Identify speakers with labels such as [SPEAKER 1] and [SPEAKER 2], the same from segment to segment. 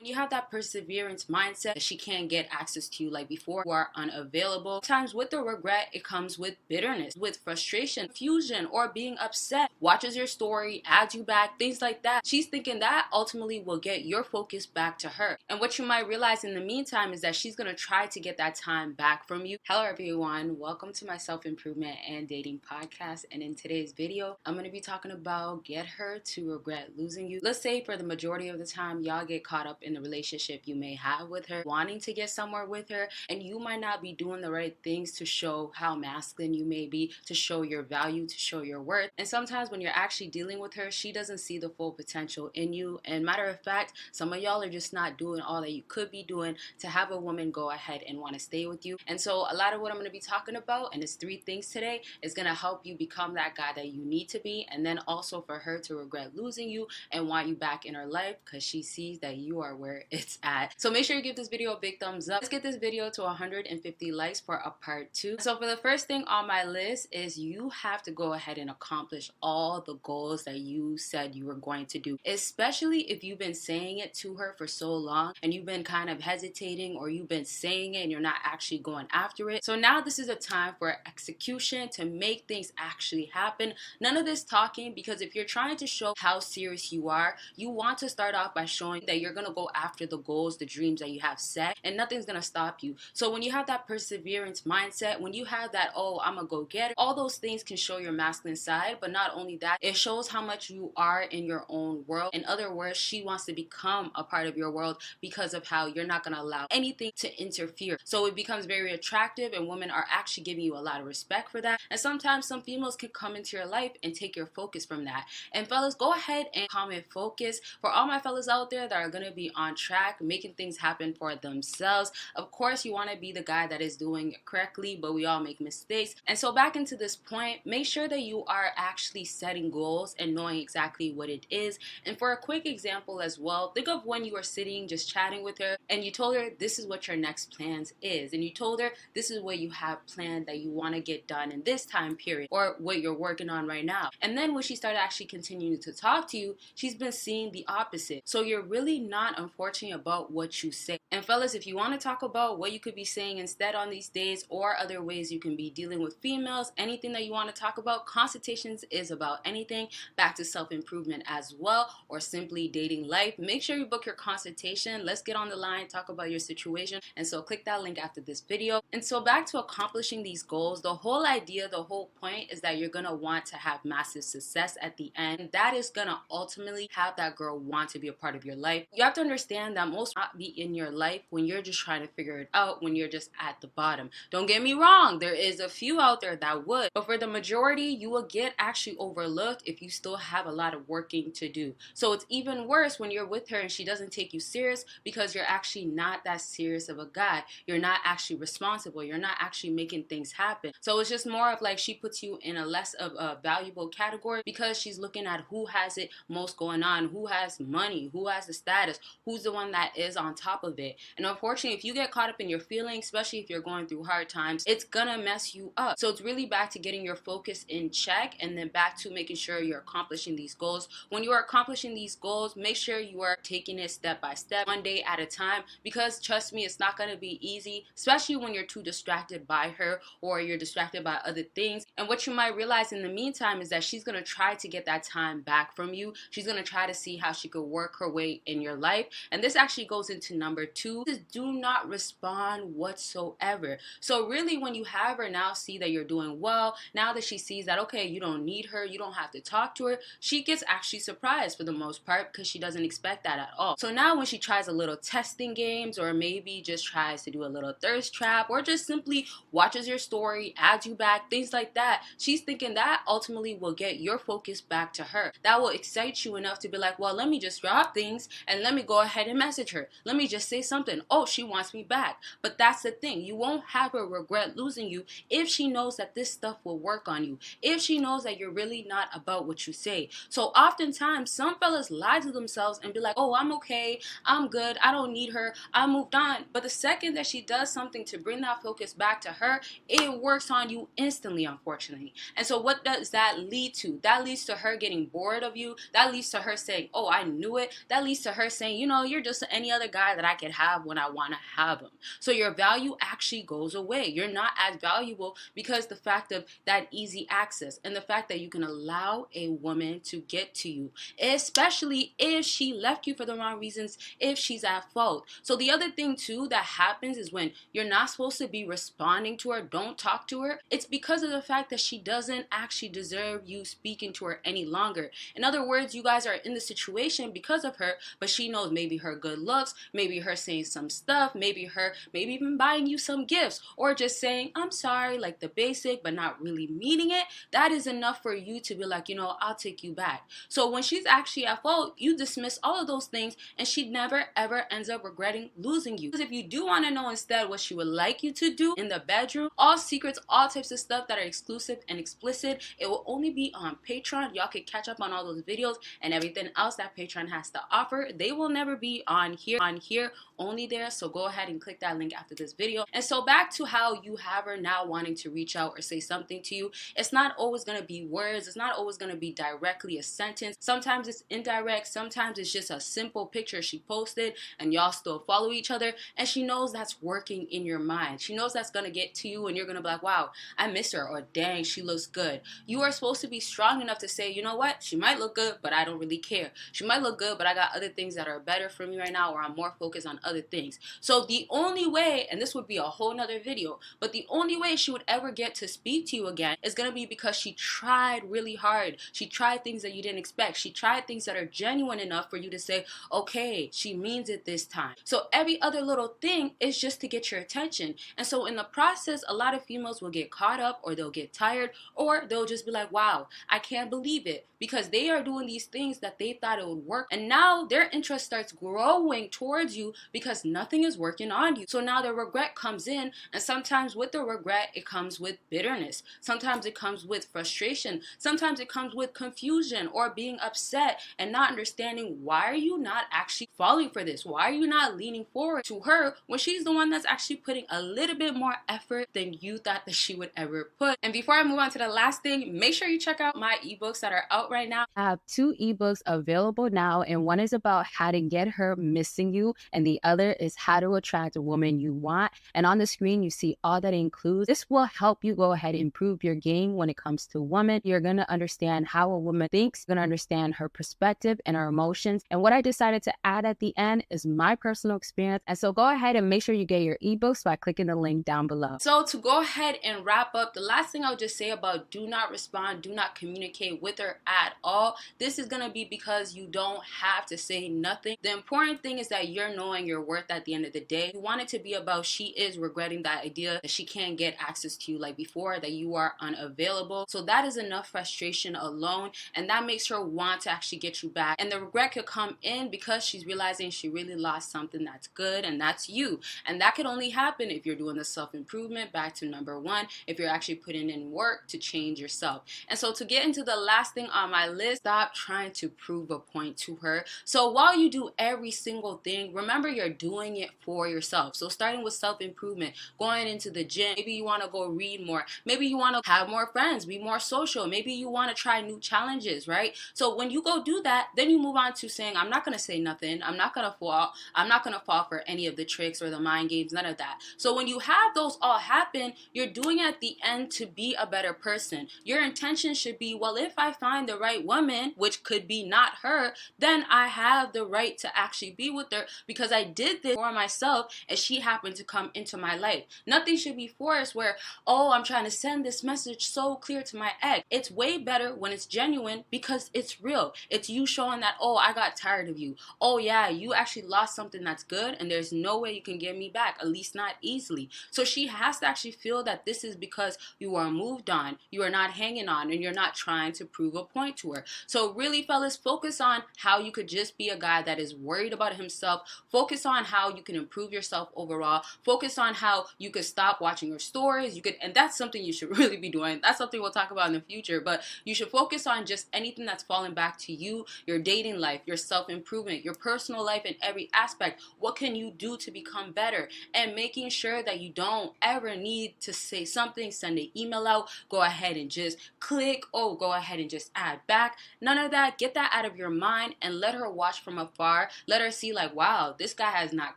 [SPEAKER 1] When you have that perseverance mindset that she can't get access to you like before, you are unavailable. Sometimes with the regret, it comes with bitterness, with frustration, confusion, or being upset. Watches your story, adds you back, things like that. She's thinking that ultimately will get your focus back to her. And what you might realize in the meantime is that she's going to try to get that time back from you. Hello everyone, welcome to my self-improvement and dating podcast. And in today's video, I'm going to be talking about get her to regret losing you. Let's say for the majority of the time, y'all get caught up in the relationship you may have with her, wanting to get somewhere with her, and you might not be doing the right things to show how masculine you may be, to show your value, to show your worth. And sometimes when you're actually dealing with her, she doesn't see the full potential in you. And matter of fact, some of y'all are just not doing all that you could be doing to have a woman go ahead and want to stay with you. And so a lot of what I'm going to be talking about, and it's 3 things today, is going to help you become that guy that you need to be, and then also for her to regret losing you and want you back in her life because she sees that you are where it's at. So make sure you give this video a big thumbs up. Let's get this video to 150 likes for a part 2. So for the first thing on my list is you have to go ahead and accomplish all the goals that you said you were going to do, especially if you've been saying it to her for so long and you've been kind of hesitating, or you've been saying it and you're not actually going after it. So now this is a time for execution to make things actually happen. None of this talking, because if you're trying to show how serious you are, you want to start off by showing that you're going to go after the goals, the dreams that you have set, and nothing's going to stop you. So when you have that perseverance mindset, when you have that, oh, I'm a go-getter, all those things can show your masculine side. But not only that, it shows how much you are in your own world. In other words, she wants to become a part of your world because of how you're not going to allow anything to interfere. So it becomes very attractive, and women are actually giving you a lot of respect for that. And sometimes some females can come into your life and take your focus from that. And fellas, go ahead and comment focus. For all my fellas out there that are going to be on track, making things happen for themselves, of course you want to be the guy that is doing it correctly, but we all make mistakes. And so back into this point, make sure that you are actually setting goals and knowing exactly what it is. And for a quick example as well, think of when you were sitting just chatting with her and you told her this is what your next plans is, and you told her this is what you have planned that you want to get done in this time period, or what you're working on right now. And then when she started actually continuing to talk to you, she's been seeing the opposite. So you're really not unfortunate about what you say. And fellas, if you want to talk about what you could be saying instead on these days, or other ways you can be dealing with females, anything that you want to talk about, consultations is about anything, back to self-improvement as well, or simply dating life. Make sure you book your consultation. Let's get on the line, talk about your situation. And so click that link after this video. And so back to accomplishing these goals, the whole idea, the whole point is that you're going to want to have massive success at the end. That is going to ultimately have that girl want to be a part of your life. You have to understand that most not be in your life when you're just trying to figure it out, when you're just at the bottom. Don't get me wrong, there is a few out there that would, but for the majority, you will get actually overlooked if you still have a lot of working to do. So it's even worse when you're with her and she doesn't take you serious, because you're actually not that serious of a guy. You're not actually responsible. You're not actually making things happen. So it's just more of like she puts you in a less of a valuable category, because she's looking at who has it most going on, who has money, who has the status, who's the one that is on top of it. And unfortunately, if you get caught up in your feelings, especially if you're going through hard times, it's gonna mess you up. So it's really back to getting your focus in check, and then back to making sure you're accomplishing these goals. When you are accomplishing these goals, make sure you are taking it step by step, one day at a time, because trust me, it's not gonna be easy, especially when you're too distracted by her, or you're distracted by other things. And what you might realize in the meantime is that she's gonna try to get that time back from you. She's gonna try to see how she could work her way in your life. And this actually goes into number 2, is do not respond whatsoever. So really, when you have her now see that you're doing well, now that she sees that, okay, you don't need her, you don't have to talk to her, she gets actually surprised for the most part, because she doesn't expect that at all. So now when she tries a little testing games, or maybe just tries to do a little thirst trap, or just simply watches your story, adds you back, things like that, she's thinking that ultimately will get your focus back to her. That will excite you enough to be like, well, let me just drop things and let me go ahead and message her. Let me just say something. Oh, she wants me back. But that's the thing. You won't have her regret losing you if she knows that this stuff will work on you, if she knows that you're really not about what you say. So oftentimes, some fellas lie to themselves and be like, oh, I'm okay, I'm good, I don't need her, I moved on. But the second that she does something to bring that focus back to her, it works on you instantly, unfortunately. And so what does that lead to? That leads to her getting bored of you. That leads to her saying, oh, I knew it. That leads to her saying, know, you're just any other guy that I could have when I want to have him. So your value actually goes away. You're not as valuable because the fact of that easy access and the fact that you can allow a woman to get to you, especially if she left you for the wrong reasons, if she's at fault. So the other thing too that happens is when you're not supposed to be responding to her, don't talk to her, it's because of the fact that she doesn't actually deserve you speaking to her any longer. In other words, you guys are in the situation because of her, but she knows maybe her good looks, maybe her saying some stuff, maybe even buying you some gifts, or just saying I'm sorry, like the basic, but not really meaning it. That is enough for you to be like, you know, I'll take you back. So when she's actually at fault, you dismiss all of those things, and she never ever ends up regretting losing you. Because if you do want to know instead what she would like you to do in the bedroom, all secrets, all types of stuff that are exclusive and explicit, it will only be on Patreon. Y'all can catch up on all those videos and everything else that Patreon has to offer. They will never be on here, only there. So go ahead and click that link after this video. And so back to how you have her now wanting to reach out or say something to you. It's not always going to be words. It's not always going to be directly a sentence. Sometimes it's indirect. Sometimes it's just a simple picture she posted and y'all still follow each other, and she knows that's working in your mind. She knows that's going to get to you, and you're going to be like, wow, I miss her, or dang, she looks good. You are supposed to be strong enough to say, you know what, she might look good, but I don't really care. She might look good, but I got other things that are better for me right now, or I'm more focused on other things. So the only way, and this would be a whole nother video, but the only way she would ever get to speak to you again is going to be because she tried really hard. She tried things that you didn't expect. She tried things that are genuine enough for you to say, okay, she means it this time. So every other little thing is just to get your attention. And so in the process, a lot of females will get caught up, or they'll get tired, or they'll just be like, wow, I can't believe it, because they are doing these things that they thought it would work, and now their interest starts growing towards you because nothing is working on you. So now the regret comes in, and sometimes with the regret it comes with bitterness, sometimes it comes with frustration, sometimes it comes with confusion or being upset and not understanding, why are you not actually falling for this? Why are you not leaning forward to her when she's the one that's actually putting a little bit more effort than you thought that she would ever put? And before I move on to the last thing, make sure you check out my ebooks that are out right now.
[SPEAKER 2] I have 2 ebooks available now, and one is about how to get her missing you, and the other is how to attract a woman you want. And on the screen, you see all that it includes. This will help you go ahead and improve your game when it comes to women. You're going to understand how a woman thinks, you're going to understand her perspective and her emotions. And what I decided to add at the end is my personal experience. And so go ahead and make sure you get your ebooks by clicking the link down below.
[SPEAKER 1] So to go ahead and wrap up, the last thing I'll just say about do not respond, do not communicate with her at all. This is going to be because you don't have to say nothing. The important thing is that you're knowing your worth at the end of the day. You want it to be about she is regretting that idea that she can't get access to you like before, that you are unavailable. So that is enough frustration alone, and that makes her want to actually get you back. And the regret could come in because she's realizing she really lost something that's good, and that's you. And that could only happen if you're doing the self-improvement, back to number one, if you're actually putting in work to change yourself. And so to get into the last thing on my list, stop trying to prove a point to her. So while you do every single thing, remember you're doing it for yourself. So starting with self-improvement, going into the gym, maybe you want to go read more, maybe you want to have more friends, be more social, maybe you want to try new challenges, right? So when you go do that, then you move on to saying, I'm not going to say nothing, I'm not going to fall for any of the tricks or the mind games, none of that. So when you have those all happen, you're doing it at the end to be a better person. Your intention should be, well, if I find the right woman, which could be not her, then I have the right to actually be with her because I did this for myself and she happened to come into my life. Nothing should be forced where, oh, I'm trying to send this message so clear to my ex. It's way better when it's genuine because it's real. It's you showing that, oh, I got tired of you. Oh yeah, you actually lost something that's good and there's no way you can get me back, at least not easily. So she has to actually feel that this is because you are moved on, you are not hanging on, and you're not trying to prove a point to her. So really, fellas, focus on how you could just be a guy that is worried about himself. Focus on how you can improve yourself overall. Focus on how you could stop watching your stories. And that's something you should really be doing. That's something we'll talk about in the future, but you should focus on just anything that's falling back to you, your dating life, your self-improvement, your personal life in every aspect. What can you do to become better? And making sure that you don't ever need to say something, send an email out, go ahead and just click, oh, go ahead and just add back. None of that. Get that out of your mind and let her watch from afar are. Let her see like, wow, this guy has not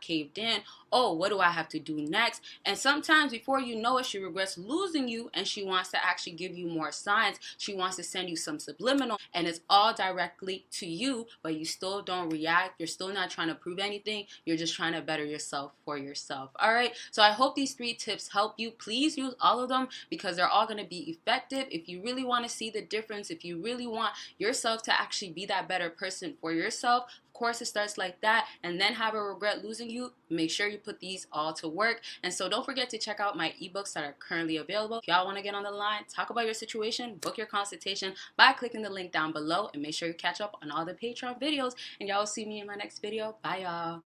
[SPEAKER 1] caved in. Oh, what do I have to do next? And sometimes before you know it, she regrets losing you and she wants to actually give you more signs. She wants to send you some subliminal, and it's all directly to you, but you still don't react. You're still not trying to prove anything. You're just trying to better yourself for yourself. All right. So I hope these 3 tips help you. Please use all of them because they're all going to be effective. If you really want to see the difference, if you really want yourself to actually be that better person for yourself, of course it starts like that, and then have a regret losing you, make sure you put these all to work. And so don't forget to check out my ebooks that are currently available. If y'all want to get on the line, talk about your situation, book your consultation by clicking the link down below, and make sure you catch up on all the Patreon videos. And y'all will see me in my next video. Bye y'all.